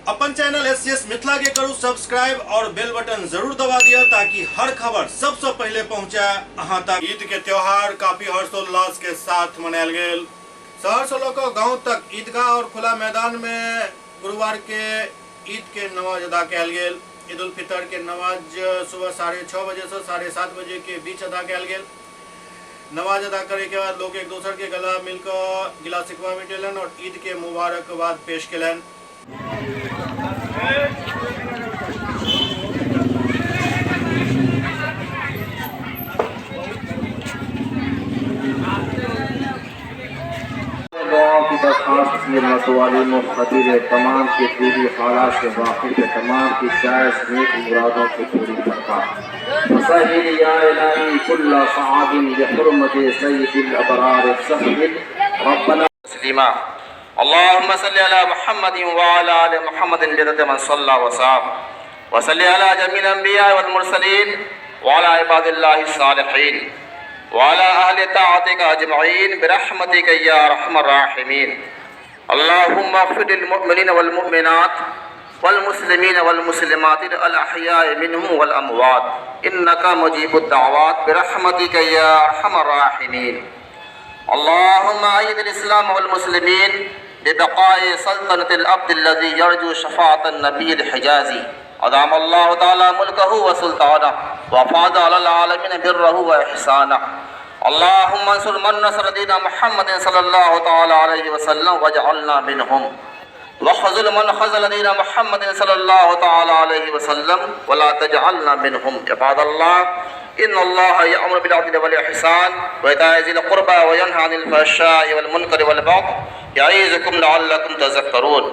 अपन channel SCS Mithila के करू subscribe और बेल बटन जरूर दबा दिया ताकि हर खबर सबसे पहले पहुंचे अहां तक। ईद के त्योहार काफी हर्षोल्लास के साथ मनायल गेल। शहर से लेकर गांव तक ईदगाह और खुला मैदान में गुरुवार के ईद के नमाज अदा कयल गेल। ईद उल फितर के नमाज सुबह 6:30 बजे से 7:30 बजे के बीच अदा कयल गेल। नमाज अदा करे के बाद लोग एक दूसरे के गला मिलकर गिला शिकवा मिटेलन और ईद के मुबारकबाद पेश केलन। की दरखास्त मिलत वाली मुखदिर तमाम की पूरी हालात से वाकिफ तमाम की जायज़ नेक मुरादों को पूरी करता सहील या इलाही कुल्ला सआदिन बिहुर्मत सय्यिदिल अबरार सहबिल रब्बना तस्लीमा अल्लाहुम्मा सल्लि अला मुहम्मद व अला आलि मुहम्मद लिदत मन सल्ला व साम व सल्लि अला जमील अंबिया वल मुरसलीन व अला इबादिल्लाहिस सालिहीन वाला अहले ताअतिका अजमईन बिरहमतिका या अरहमर राहिमीन। अल्लाहुम्मा अग़फिर लिल मुमिनीन वल मुमिनात वल मुस्लिमीन वल मुस्लिमात अल अहयाइ मिनहुम वल अमवात इन्नका मुजीबुद दाअवात बिरहमतिका या अरहमर राहिमीन। अल्लाहुम्मा अय्यिदिल इस्लाम वल मुस्लिमीन बिबक़ाइ सल्तनतिल अब्दिल लज़ी यरजू शफ़ाअतन नबिय्यिल हिजाज़ी अदाम अल्लाह ताला मुल्कहु व सुल्ताना व फ़ाज़ अलल आलमीन बिर्रहु व इहसाना। अल्लाहुम्मा अंसुर मन नसर दीन मुहम्मद सल्लल्लाहु ताला अलैहि वसल्लम वजअलना मिनहुम व ख़ज़ल मन ख़ज़ल दीन मुहम्मद सल्लल्लाहु ताला अलैहि वसल्लम व ला तजअलना मिनहुम। इबादल्लाह इन्नल्लाह यअमुरु बिल अदल वल इहसान व इताइ ज़िल क़ुरबा व यनहा अनिल फ़हशाइ वल मुनकरि वल बग़य यईज़ुकुम लअल्लकुम तज़क्करून।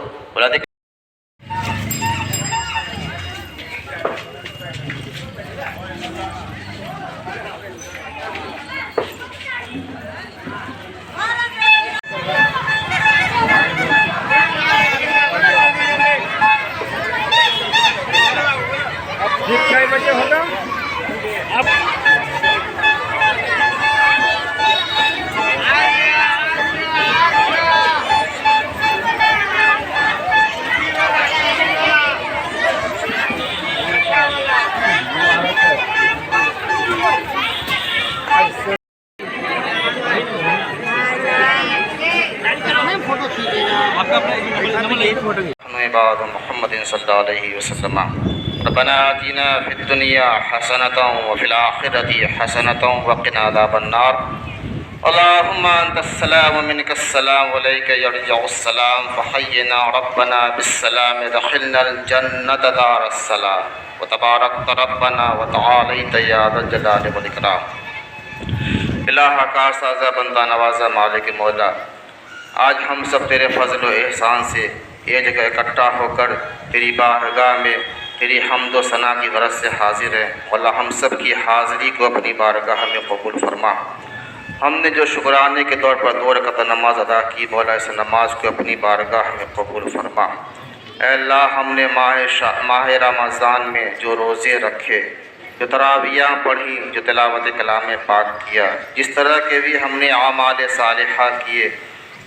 बजे होगा अब मोहम्मद सल्लल्लाहु अलैहि वसल्लम रब्बना आतिना फिद दुनिया हसनतन व फिल आखिरति हसनतन व क़िना अज़ाबन्नार। अल्लाहुम्मा अंतस्सलाम व मिनकस्सलाम व इलैका यरजिउस्सलाम फहय्यिना रब्बना बिस्सलाम दखिलनल जन्नत दारस्सलाम व तबारकत रब्बना व तआलैत या ज़ल जलाल वल इकराम। इलाहा कार साज़ा बंदा नवाज़ा मालिक मौला, आज हम सब तेरे फजल व एहसान से ये जगह इकट्ठा होकर तेरी बारगाह में तेरी हम्द व सना की गरज से हाजिर है। अल्लाह हम सब की हाज़िरी को अपनी बारगाह में कबूल फरमा। हमने जो शुक्राने के तौर पर 2 रकात नमाज अदा की, मौला इस नमाज को अपनी बारगाह में कबूल फरमा। ऐ अल्लाह, हमने माह रमज़ान में जो रोज़े रखे, जो तरावियाँ पढ़ी, जो तिलावत कलाम पाक किया, जिस तरह के भी हमने आमाल सालिहा किए,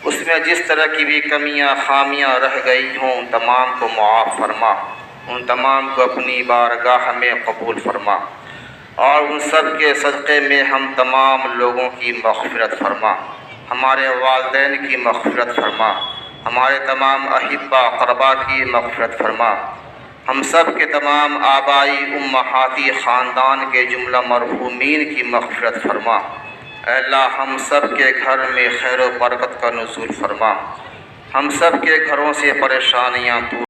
उसमें जिस तरह की भी कमियां खामियां रह गई हों तमाम को मुआफ़ फरमा। उन तमाम को अपनी बारगाह में कबूल फरमा और उन सब के सदक़े में हम तमाम लोगों की मग़फ़िरत फरमा। हमारे वालिदैन की मग़फ़िरत फरमा, हमारे तमाम अहिब्बा क़रबा की मग़फ़िरत फरमा। हम सब के तमाम आबाई उम्महाती ख़ानदान के जुमला मरहूमीन की मग़फ़िरत फरमा। अल्लाह, हम सब के घर में खैर व बरकत का नुज़ूल फरमा। हम सब के घरों से परेशानियाँ दूर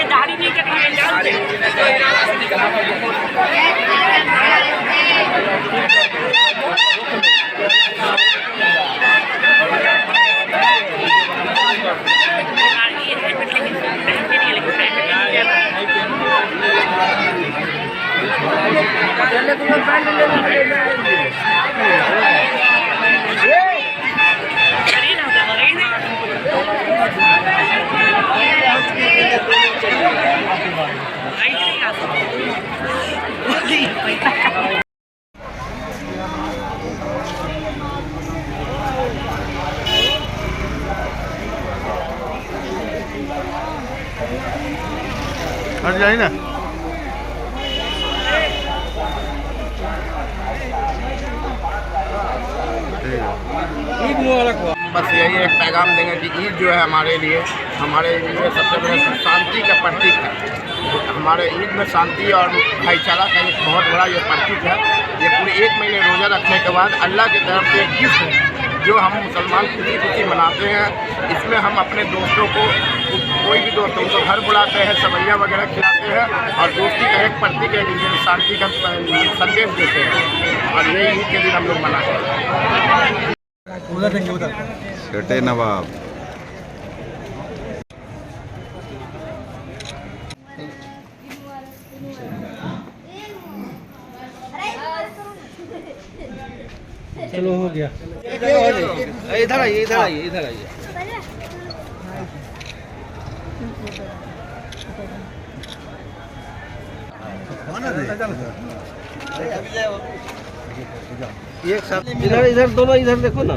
गाड़ी नहीं चले तुम पैंट हट जाए ना। बस यही एक पैगाम देंगे कि ईद जो है हमारे लिए सबसे बड़ा शांति का प्रतीक है। हमारे ईद में शांति और भाईचारा का एक बहुत बड़ा ये प्रतीक है। ये पूरे 1 महीने रोज़ा रखने के बाद अल्लाह की तरफ से एक गिफ्ट है जो हम मुसलमान खुशी मनाते हैं। इसमें हम अपने दोस्तों को, कोई भी दोस्त उनको घर बुलाते हैं, सवैया वगैरह खिलाते हैं और दोस्ती का एक प्रतीक है जिसमें शांति का संदेश देते हैं। और ये ईद के दिन हम लोग मनाते हैं। छोटे नवाब चलो हो गया। इधर आइए, इधर आइए, इधर आइए। ये सब इधर इधर दोनों इधर देखो ना।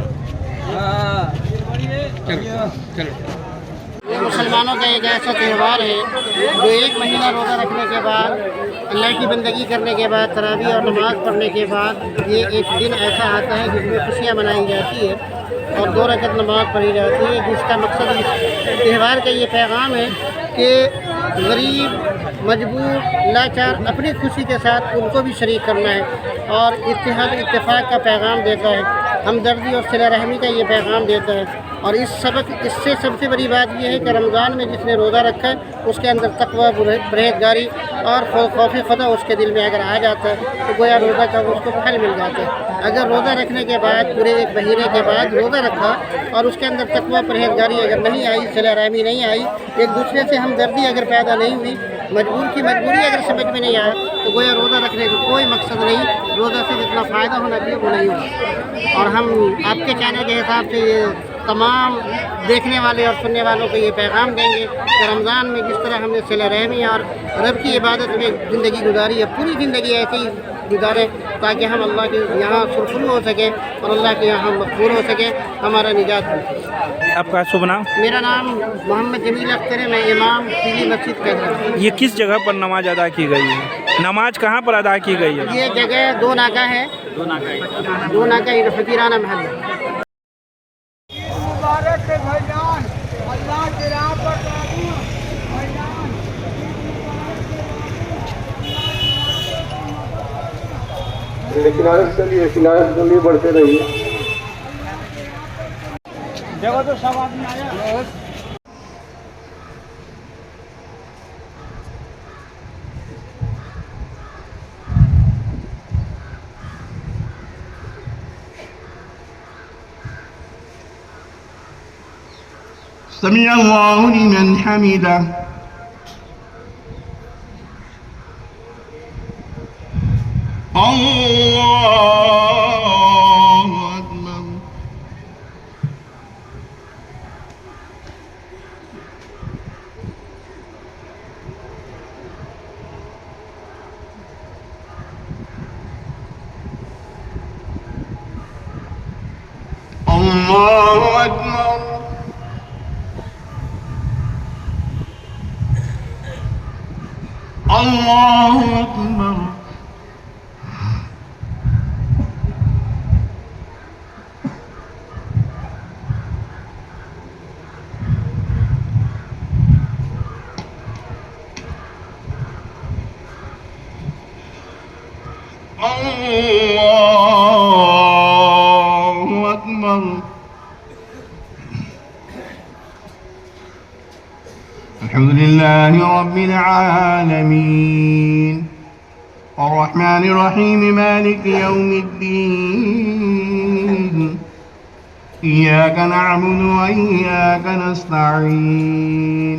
ये मुसलमानों का एक ऐसा त्यौहार है जो 1 महीना रोज़ा रखने के बाद, अल्लाह की बंदगी करने के बाद, तरावी और नमाज़ पढ़ने के बाद ये एक दिन ऐसा आता है जिसमें खुशियाँ मनाई जाती है और 2 रकात नमाज़ पढ़ी जाती है। जिसका मकसद इस त्यौहार का ये पैगाम है कि गरीब, मजबूर, लाचार अपनी खुशी के साथ उनको भी शरीक करना है और इत्तेहाद इत्तेफाक का पैगाम देता है, हमदर्दी और सिला रहमी का ये पैगाम देता है। और इससे सबसे बड़ी बात यह है कि रमज़ान में जिसने रोज़ा रखा है उसके अंदर तक़वा, परहेज़गारी और खौफ खुदा उसके दिल में अगर आ जाता है तो गोया रोज़ा का उसको फल मिल जाता है। अगर रोज़ा रखने के बाद पूरे 1 महीने के बाद रोज़ा रखा और उसके अंदर तक़वा, परहेज़गारी अगर नहीं आई, सिला रहमी नहीं आई, एक दूसरे से हमदर्दी अगर पैदा नहीं हुई, मजबूर की मजबूरी अगर समझ में नहीं आया तो गोया रोज़ा रखने का कोई मकसद नहीं। रोज़ा से जितना फ़ायदा होना चाहिए वो नहीं होगा। और हम आपके चैनल के हिसाब से ये तमाम देखने वाले और सुनने वालों को ये पैगाम देंगे कि रमज़ान में जिस तरह हमने सिला रहमी और रब की इबादत में ज़िंदगी गुजारी है, पूरी ज़िंदगी ऐसे ही गुजारें ताकि हम अल्लाह के यहाँ सुरखरू हो सकें और अल्लाह के यहाँ मक़बूल हो सकें, हमारा निजात हो। आपका शुभ नाम? मेरा नाम मोहम्मद जमील अख्तर है, मैं इमाम पीली मस्जिद का। ये किस जगह पर नमाज अदा की गई है? नमाज कहाँ पर अदा की गई है? ये जगह 2 नाका है, 2 नाका फकीराना महल। मुबारक है भाईजान, अल्लाह के राह पर किनारे से चलिए बढ़ते रहिए। देखो तो सब आदमी आया। समिअ अल्लाहु लिमन हमिदा। अल्लाहु अकबर। अल्लाहु अकबर। अल्लाहु अकबर। अल्लाहु अकबर। अल्हम्दुलिल्लाहि रब्बिल आलमीन अर्रहमानिर रहीम मालिकि यौमिद्दीन इय्याका नअबुदु व इय्याका नस्तईन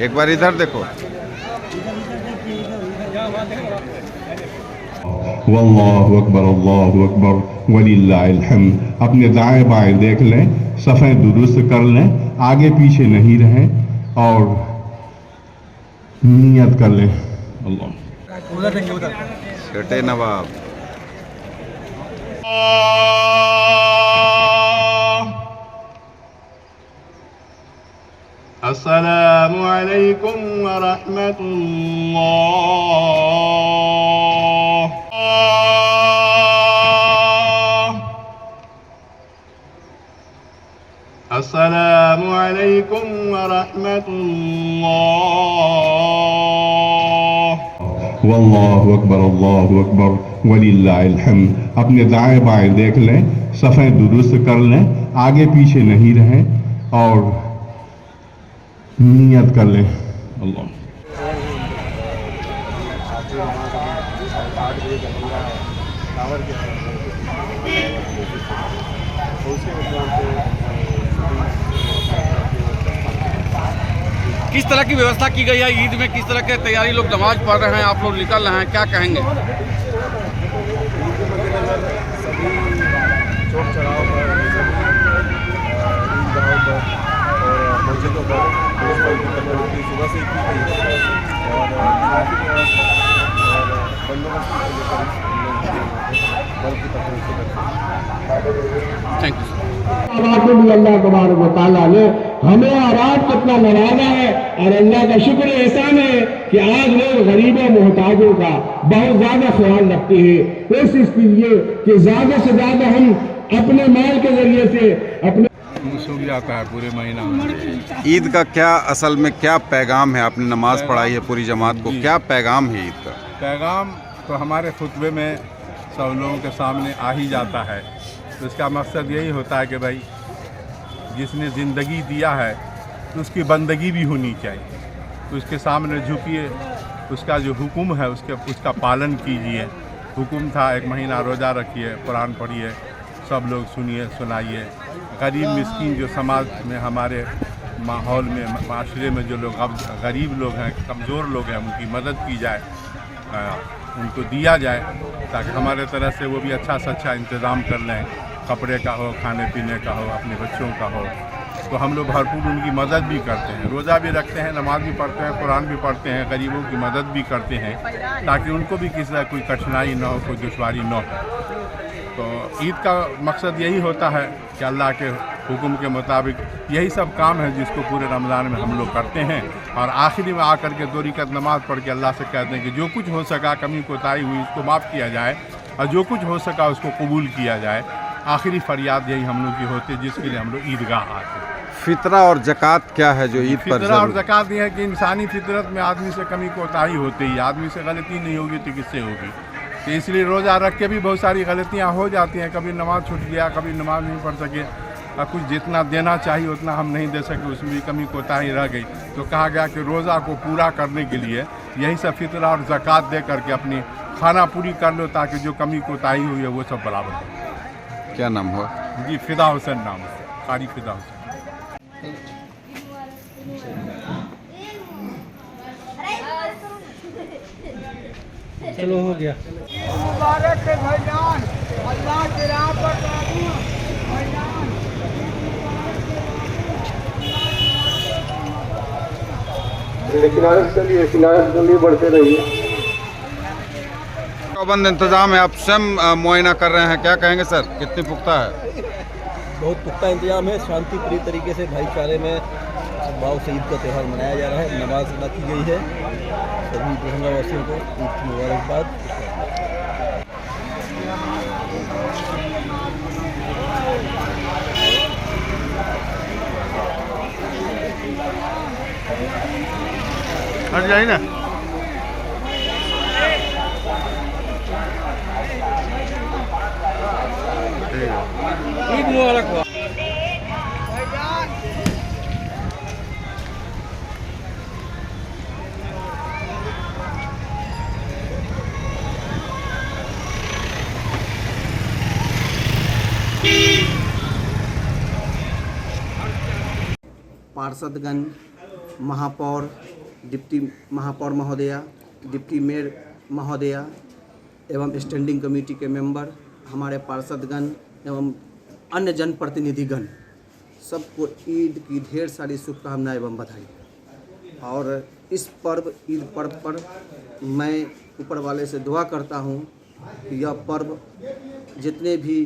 एक बार इधर देखो। वल्लाहु अकबर वलिल्लाहिल हम्द। अपने दाएं बाएं देख लें, सफ़े दुरुस्त कर लें, आगे पीछे नहीं रहें और नियत कर लें। अल्लाह छोटे नवाब। अस्सलामु अलैकुम व रहमतुल्लाह। अस्सलामु अलैकुम व रहमतुल्लाह। वल्लाहु अकबर वलिल्लाहिल हम्द। अपने दाएं बाएं देख लें, सफ़े दुरुस्त कर लें, आगे पीछे नहीं रहें और नियत कर लें। अल्लाह किस तरह की व्यवस्था की गई है ईद में? किस तरह के तैयारी, लोग नमाज पढ़ रहे हैं, आप लोग निकल रहे हैं, क्या कहेंगे? सभी चौक चौराहों पर, ईदगाहों पर और मस्जिदों पर पुलिस बल की तैनाती सुबह से की गई है और ट्रैफिक व्यवस्था और बंदोबस्त को लेकर बल की तैनाती करते हैं। Thank you. अल्लाह तबारक व तआला ने हमें और आप कितना नवाजा है और अल्लाह का शुक्र एहसान है कि आज लोग गरीबों मोहताजों का बहुत ज्यादा ख्याल रखते हैं। कोशिश कीजिए कि ज्यादा से ज्यादा हम अपने माल के जरिए से अपने सूख जाता है पूरे महीना। ईद का क्या असल में क्या पैगाम है? आपने नमाज पढ़ाई है पूरी जमात को, क्या पैगाम है ईद का? पैगाम तो हमारे खुतबे में सब लोगों के सामने आ ही जाता है। तो इसका मकसद यही होता है कि भाई जिसने ज़िंदगी दिया है तो उसकी बंदगी भी होनी चाहिए, तो उसके सामने झुकिए, उसका जो हुक्म है उसका पालन कीजिए। हुक्म था एक महीना रोज़ा रखिए, कुरान पढ़िए, सब लोग सुनिए सुनाइए। गरीब मिस्कीन जो समाज में हमारे माहौल में माशरे में जो लोग अब गरीब लोग हैं, कमज़ोर लोग हैं, उनकी मदद की जाए, उनको दिया जाए ताकि हमारे तरह से वो भी अच्छा से अच्छा इंतज़ाम कर लें, कपड़े का हो, खाने पीने का हो, अपने बच्चों का हो। तो हम लोग भरपूर उनकी मदद भी करते हैं, रोज़ा भी रखते हैं, नमाज भी पढ़ते हैं, कुरान भी पढ़ते हैं, गरीबों की मदद भी करते हैं ताकि उनको भी किसी कोई कठिनाई ना हो, कोई दुश्वारी ना हो। तो ईद का मकसद यही होता है कि अल्लाह के हुक्म के मुताबिक यही सब काम है जिसको पूरे रमज़ान में हम लोग करते हैं और आखिरी में आकर के 2 रकात नमाज पढ़ के अल्लाह से कहते हैं कि जो कुछ हो सका, कमी कोताही हुई, उसको माफ़ किया जाए और जो कुछ हो सका उसको कबूल किया जाए। आखिरी फरियाद यही हम लोग की होती है जिसके लिए हम लोग ईदगाह आते हैं। फितरा और ज़कात क्या है जो ईद पर? फितरा और ज़कात ये है कि इंसानी फितरत में आदमी से कमी कोताही होती है, आदमी से गलती नहीं होगी तो किससे होगी। तो इसलिए रोज़ा रख के भी बहुत सारी गलतियाँ हो जाती हैं, कभी नमाज छूट गया, कभी नमाज नहीं पढ़ सके और कुछ जितना देना चाहिए उतना हम नहीं दे सके, उसमें भी कमी कोताही रह गई। तो कहा गया कि रोज़ा को पूरा करने के लिए यही सब फितरा और ज़कात दे करके अपनी खाना पूरी कर लो ताकि जो कमी कोताही हुई है वो सब बराबर हो। क्या नाम हो? जी फिदा हुसैन नाम है, कारी फिदा हुसैन। चलो हो गया। मुबारक है भाईजान, अल्लाह के राह पर भाईजान। किनारे बढ़ते रहिए। पाबंद इंतजाम है, आप स्वयं मुआयना कर रहे हैं, क्या कहेंगे सर, कितनी पुख्ता है? बहुत पुख्ता इंतजाम है, शांतिप्रिय तरीके से भाईचारे में सद्भाव से ईद का त्यौहार मनाया जा रहा है। नमाज अदा की गई है, सभी दरभंगा वासियों को ईद की मुबारकबाद। हट जाइए ना। मुबारक हो। पार्षदगण, महापौर, डिप्टी महापौर महोदया, डिप्टी मेयर महोदया एवं स्टैंडिंग कमेटी के मेंबर, हमारे पार्षदगण एवं अन्य जनप्रतिनिधिगण, सबको ईद की ढेर सारी शुभकामनाएं एवं बधाई। और इस पर्व ईद पर्व पर मैं ऊपर वाले से दुआ करता हूं कि यह पर्व जितने भी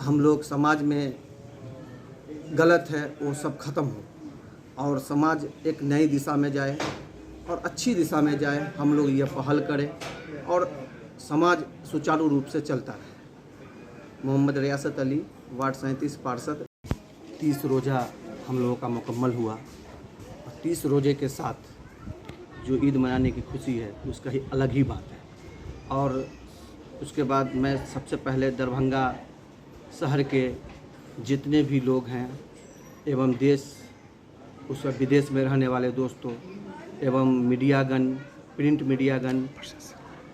हम लोग समाज में गलत है वो सब खत्म हो और समाज एक नई दिशा में जाए और अच्छी दिशा में जाए। हम लोग ये पहल करें और समाज सुचारू रूप से चलता रहे। मोहम्मद रियासत अली, वार्ड 37 पार्षद। 30 रोज़ा हम लोगों का मुकम्मल हुआ और 30 रोज़े के साथ जो ईद मनाने की खुशी है उसका ही अलग ही बात है। और उसके बाद मैं सबसे पहले दरभंगा शहर के जितने भी लोग हैं एवं देश उस विदेश में रहने वाले दोस्तों एवं मीडियागण, प्रिंट मीडियागण,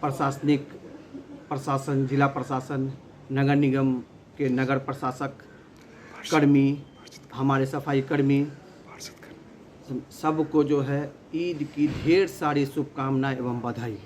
प्रशासनिक प्रशासन, जिला प्रशासन, नगर निगम के नगर प्रशासक, कर्मी, हमारे सफाई कर्मी, सबको जो है ईद की ढेर सारी शुभकामनाएं एवं बधाई।